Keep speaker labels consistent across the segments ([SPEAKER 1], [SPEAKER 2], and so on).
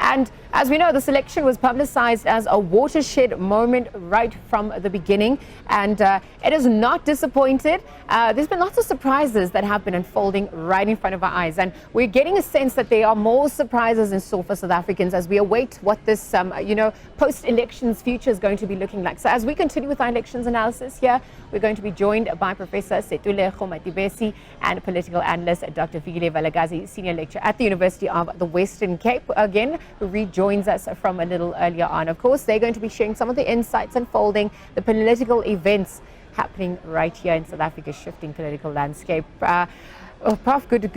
[SPEAKER 1] And as we know, this election was publicized as a watershed moment right from the beginning. And it is not disappointed. There's been lots of surprises that have been unfolding right in front of our eyes. And we're getting a sense that there are more surprises in store for South Africans as we await what this, post-elections future is going to be looking like. So as we continue with our elections analysis here, we're going to be joined by Professor Sethulego Matebesi and political analyst Dr. Fikile, senior lecturer at the University of the Western Cape, again, who rejoins us from a little earlier on. Of course, they're going to be sharing some of the insights unfolding, the political events happening right here in South Africa's shifting political landscape. Prof, good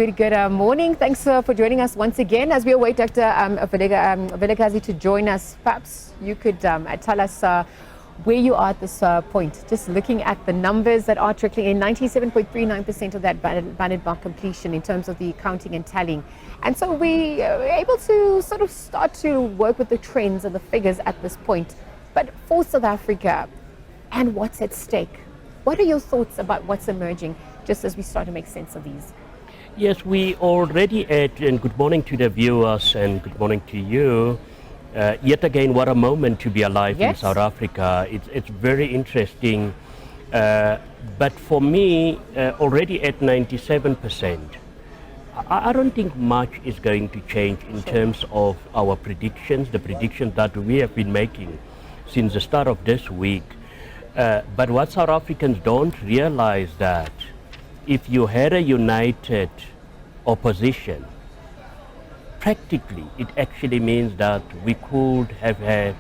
[SPEAKER 1] morning. Thanks for joining us once again. As we await Dr. Vilakazi to join us, perhaps you could tell us where you are at this point. Just looking at the numbers that are trickling in, 97.39% of that ballot box completion in terms of the counting and tallying. And so we are able to sort of start to work with the trends and the figures at this point. But for South Africa and what's at stake, what are your thoughts about what's emerging just as we start to make sense of these?
[SPEAKER 2] Yes, we already and good morning to the viewers and good morning to you. Yet again, what a moment to be alive in South Africa. It's very interesting. But for me, already at 97%, I don't think much is going to change in terms of our predictions, the predictions that we have been making since the start of this week. But what South Africans don't realize that if you had a united opposition, practically it actually means that we could have had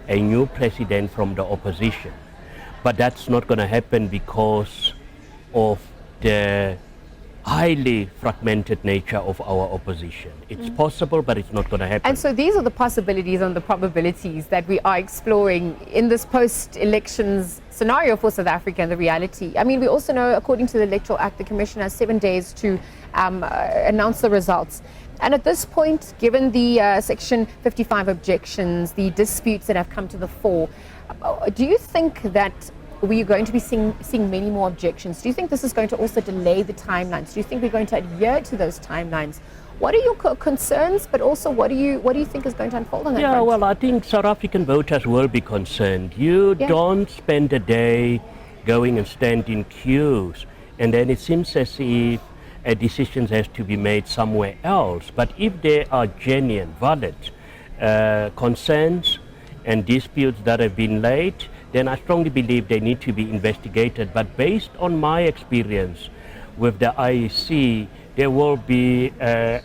[SPEAKER 2] a new president from the opposition. But that's not going to happen because of the highly fragmented nature of our opposition. It's possible, but it's not going to happen.
[SPEAKER 1] And so these are the possibilities and the probabilities that we are exploring in this post-elections scenario for South Africa and the reality. I mean, we also know, according to the Electoral Act, the Commission has 7 days to announce the results. And at this point, given the Section 55 objections, the disputes that have come to the fore, do you think that we're going to be seeing many more objections? Do you think this is going to also delay the timelines? Do you think we're going to adhere to those timelines? What are your concerns, but also what do you think is going to unfold on that front?
[SPEAKER 2] Well, I think South African voters will be concerned. You don't spend a day going and stand in queues, and then it seems as if a decision has to be made somewhere else. But if there are genuine, valid concerns and disputes that have been laid, then I strongly believe they need to be investigated. But based on my experience with the IEC, there will be a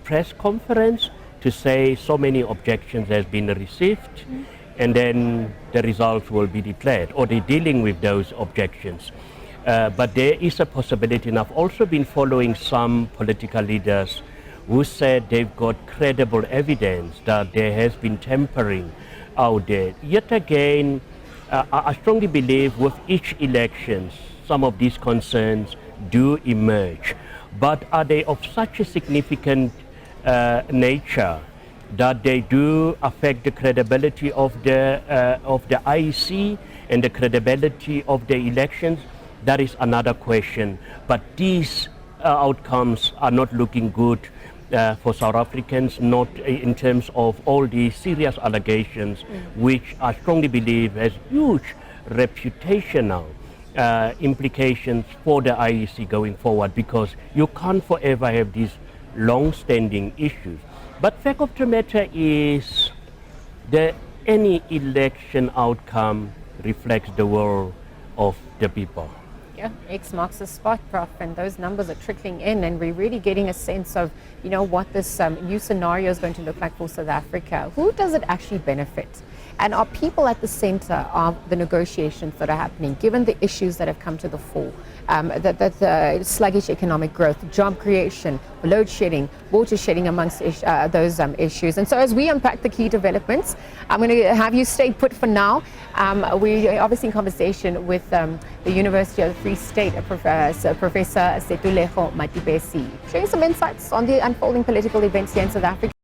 [SPEAKER 2] press conference to say so many objections has been received, and then the results will be declared, or they're dealing with those objections. But there is a possibility, and I've also been following some political leaders who said they've got credible evidence that there has been tampering out there. Yet again, I strongly believe with each election, some of these concerns do emerge. But are they of such a significant nature that they do affect the credibility of the IEC and the credibility of the elections? That is another question. But these outcomes are not looking good for South Africans, not in terms of all the serious allegations, which I strongly believe has huge reputational implications for the IEC going forward, because you can't forever have these long-standing issues. But fact of the matter is that any election outcome reflects the will of the people.
[SPEAKER 1] Yeah, X marks the spot, Prof, and those numbers are trickling in, and we're really getting a sense of, what this new scenario is going to look like for South Africa. Who does it actually benefit? And are people at the center of the negotiations that are happening, given the issues that have come to the fore? The sluggish economic growth, job creation, load shedding, water shedding amongst those issues. And so as we unpack the key developments, I'm going to have you stay put for now. We are obviously in conversation with the University of the Free State, Professor Sethulego Matebesi, sharing some insights on the unfolding political events here in South Africa.